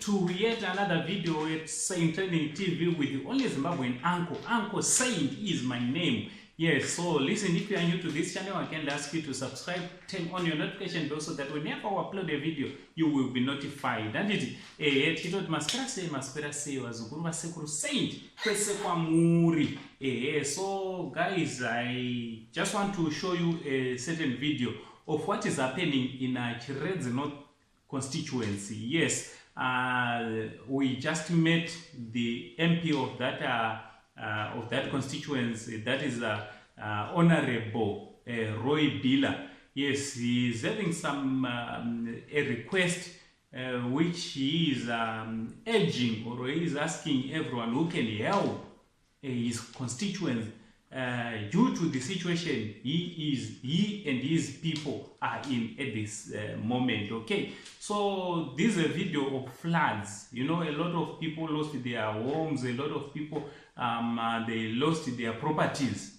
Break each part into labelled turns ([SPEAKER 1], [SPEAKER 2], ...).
[SPEAKER 1] to yet another video at Saint Trending TV with the only Zimbabwean uncle. Uncle Saint is my name. Yes, so listen, if you are new to this channel, I can ask you to subscribe, turn on your notification bell so that whenever I upload a video, you will be notified. And it so guys, I just want to show you a certain video of what is happening in Chiredzi North constituency. Yes, we just met the MP of that constituency, that is Honorable Roy Bila. Yes, he is having some a request which he is urging, or he is asking everyone who can help his constituents due to the situation he and his people are in at this moment. Okay, so this is a video of floods. You know, a lot of people lost their homes, a lot of people they lost their properties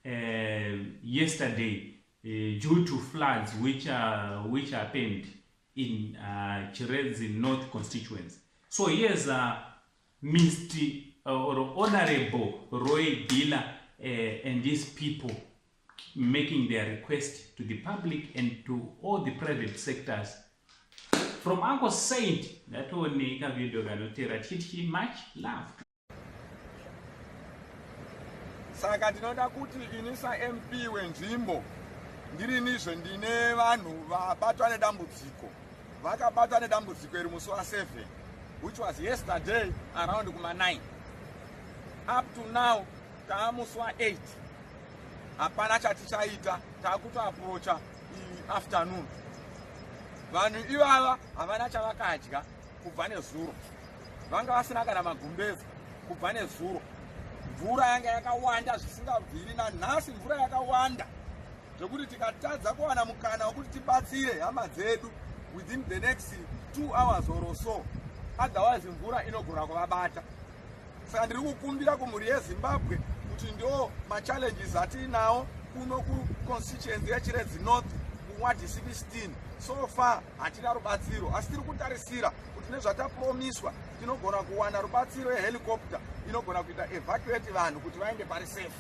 [SPEAKER 1] yesterday due to floods which happened in Chiredzi North constituency. So here's Mr. or Honorable Roy Bila and these people making their request to the public and to all the private sectors. From Uncle Saint, that will make a video much love.
[SPEAKER 2] Saka tinoda kuti inisa MP wenzvimbo ndirinizve ndine vanhu vabatwa nedambudziko. Vakabatwa nedambudziko iri musi wa7, which was yesterday around kuma 9. Up to now, taamusi wa8. Hapana chatichaita, takutoapproacha afternoon. Vanhu ivava havana chavakadya kubva nezuro. Vanga vasina kana magumbezi kubva nezuro. Mvura yanga yakawanda zvisingabviri, nanhasi mvura yakawanda zvekuti tikatadza kuwana mukana wekuti tibatsire hama dzedu within the next 2 hours or so, otherwise mvura inogona kuvabata. Saka ndiri kukumbira kumhuri yeZimbabwe kuti ndo machallenges atinawo kuno kuconstituency yeChiredzi North kuward 16. So far hatina rubatsiro, asi tiri kutarisira kuti nezvatapromiswa tinogona kuwana rubatsiro yehelicopter inogona kuita evacuate vanhu kuti vaende pari safe.